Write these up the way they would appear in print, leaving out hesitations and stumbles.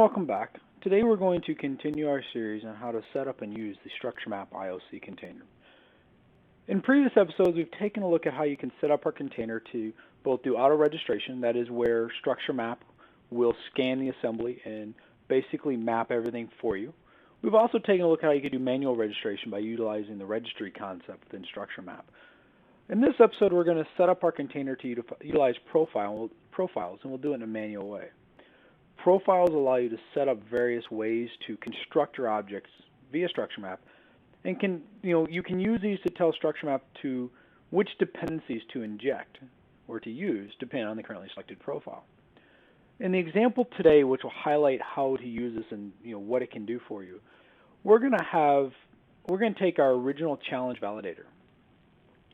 welcome back. Today we're going to continue our series on how to set up and use the StructureMap IOC container. In previous episodes, we've taken a look at how you can set up our container to both do auto registration, that is where StructureMap will scan the assembly and basically map everything for you. We've also taken a look at how you can do manual registration by utilizing the registry concept within StructureMap. In this episode, we're going to set up our container to utilize profiles, and we'll do it in a manual way. Profiles allow you to set up various ways to construct your objects via StructureMap, and you can use these to tell StructureMap to which dependencies to inject or to use depending on the currently selected profile. In the example today, which will highlight how to use this and what it can do for you, we're going to take our original challenge validator,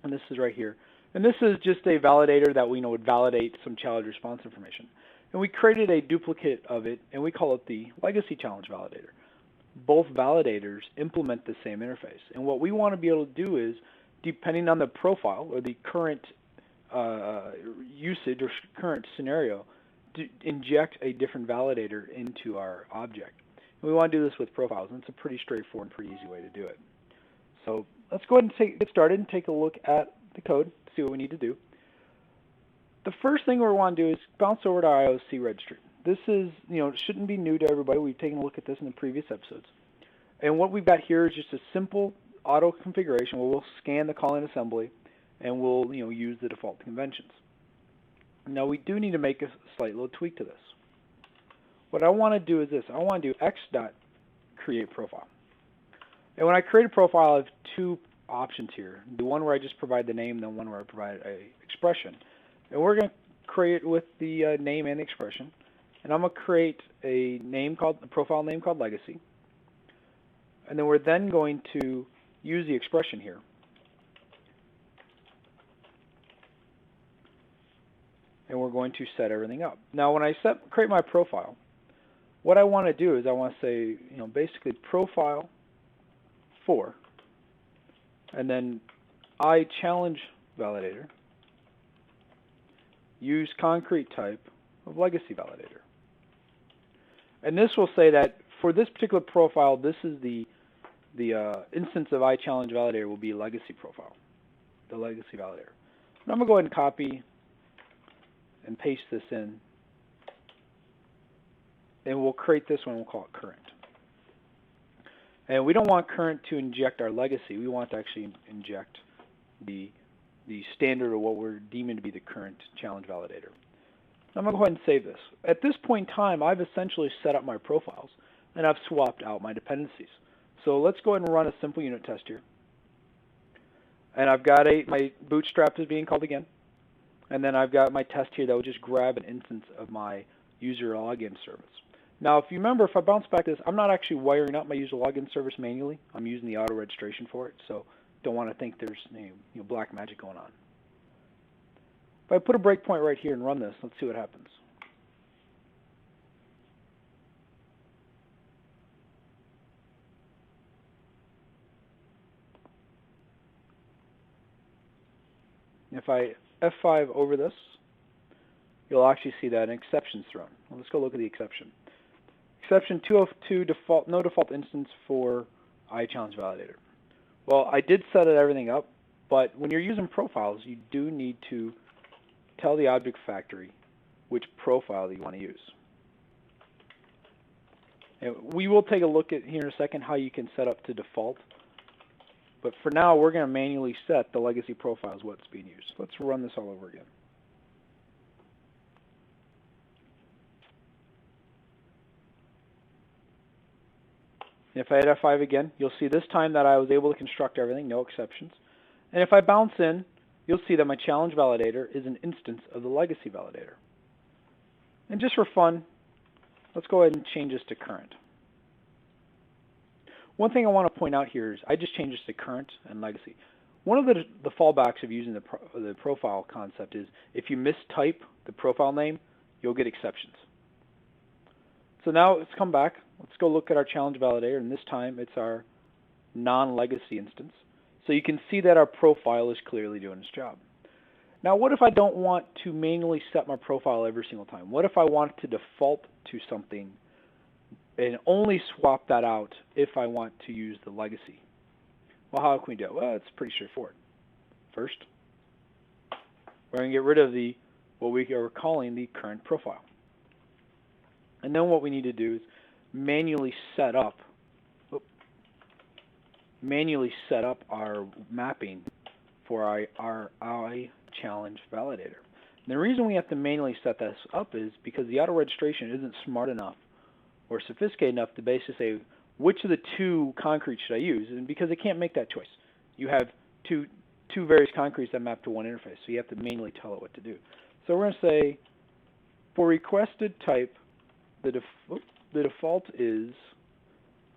and this is right here, and this is just a validator that we know would validate some challenge response information. And we created a duplicate of it, and we call it the legacy challenge validator. Both validators implement the same interface. And what we want to be able to do is, depending on the profile or the current usage or current scenario, to inject a different validator into our object. And we want to do this with profiles, and it's a pretty straightforward and pretty easy way to do it. So let's go ahead and get started and take a look at the code, see what we need to do. The first thing we want to do is bounce over to our IOC registry. This is, it shouldn't be new to everybody. We've taken a look at this in the previous episodes. And what we've got here is just a simple auto configuration where we'll scan the calling assembly and we'll, use the default conventions. Now we do need to make a slight little tweak to this. What I want to do is this. I want to do x.createProfile. And when I create a profile, I have two options here. The one where I just provide the name, and the one where I provide an expression. And we're going to create with the name and the expression. And I'm going to create a profile name called Legacy. And then we're then going to use the expression here. And we're going to set everything up. Now when I create my profile, what I want to do is I want to say, basically profile 4. And then I challenge validator. Use concrete type of legacy validator. And this will say that for this particular profile, this is the instance of iChallenge validator will be legacy profile, the legacy validator. And I'm going to go ahead and copy and paste this in. And we'll create this one, we'll call it current. And we don't want current to inject our legacy. We want to actually inject the standard or what we're deeming to be the current challenge validator. I'm going to go ahead and save this. At this point in time, I've essentially set up my profiles, and I've swapped out my dependencies. So let's go ahead and run a simple unit test here. And I've got my bootstrap is being called again. And then I've got my test here that will just grab an instance of my user login service. Now, if you remember, if I bounce back to this, I'm not actually wiring up my user login service manually. I'm using the auto registration for it. So don't want to think there's black magic going on. If I put a breakpoint right here and run this, let's see what happens. If I F5 over this, you'll actually see that an exception's thrown. Well, let's go look at the exception. Exception 202, no default instance for iChallenge validator. Well, I did set everything up, but when you're using profiles, you do need to tell the object factory which profile that you want to use. And we will take a look at here in a second how you can set up to default. But for now, we're going to manually set the legacy profile as what's being used. Let's run this all over again. If I hit F5 again, you'll see this time that I was able to construct everything, no exceptions. And if I bounce in, you'll see that my challenge validator is an instance of the legacy validator. And just for fun, let's go ahead and change this to current. One thing I want to point out here is I just changed this to current and legacy. One of the fallbacks of using the profile concept is if you mistype the profile name, you'll get exceptions. So now let's come back. Let's go look at our challenge validator, and this time it's our non-legacy instance. So you can see that our profile is clearly doing its job. Now, what if I don't want to manually set my profile every single time? What if I want it to default to something and only swap that out if I want to use the legacy. Well, how can we do it? Well, it's pretty straightforward. First, we're going to get rid of what we are calling the current profile. And then what we need to do is manually set up our mapping for our I challenge validator. And the reason we have to manually set this up is because the auto registration isn't smart enough or sophisticated enough to basically say which of the two concretes should I use, and because it can't make that choice. You have two various concretes that map to one interface, so you have to manually tell it what to do. So we're going to say for requested type, the default is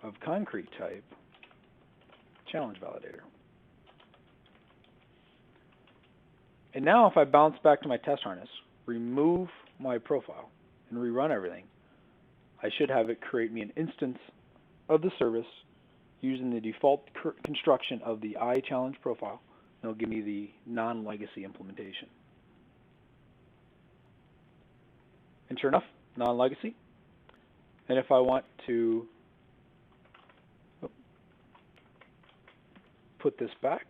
of concrete type challenge validator. And now if I bounce back to my test harness, remove my profile, and rerun everything, I should have it create me an instance of the service using the default construction of the I challenge profile. And it'll give me the non-legacy implementation. And sure enough, non-legacy. And if I want to put this back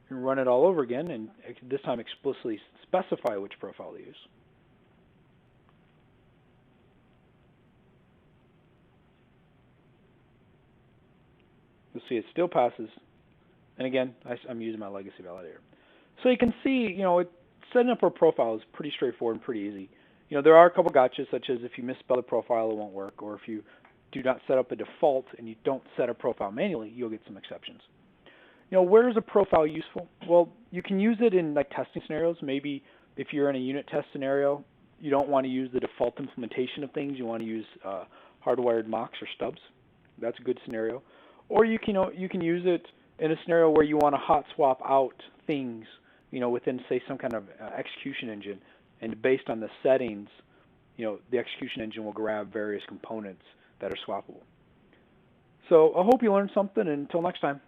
and run it all over again, and this time explicitly specify which profile to use. You'll see it still passes, and again, I'm using my legacy validator. So you can see, setting up a profile is pretty straightforward and pretty easy. There are a couple gotchas, such as if you misspell a profile, it won't work, or if you do not set up a default and you don't set a profile manually, you'll get some exceptions. Where is a profile useful? Well, you can use it in testing scenarios. Maybe if you're in a unit test scenario, you don't want to use the default implementation of things. You want to use hardwired mocks or stubs. That's a good scenario. Or you can use it in a scenario where you want to hot swap out things, within, say, some kind of execution engine, and based on the settings, the execution engine will grab various components that are swappable. So I hope you learned something, and until next time.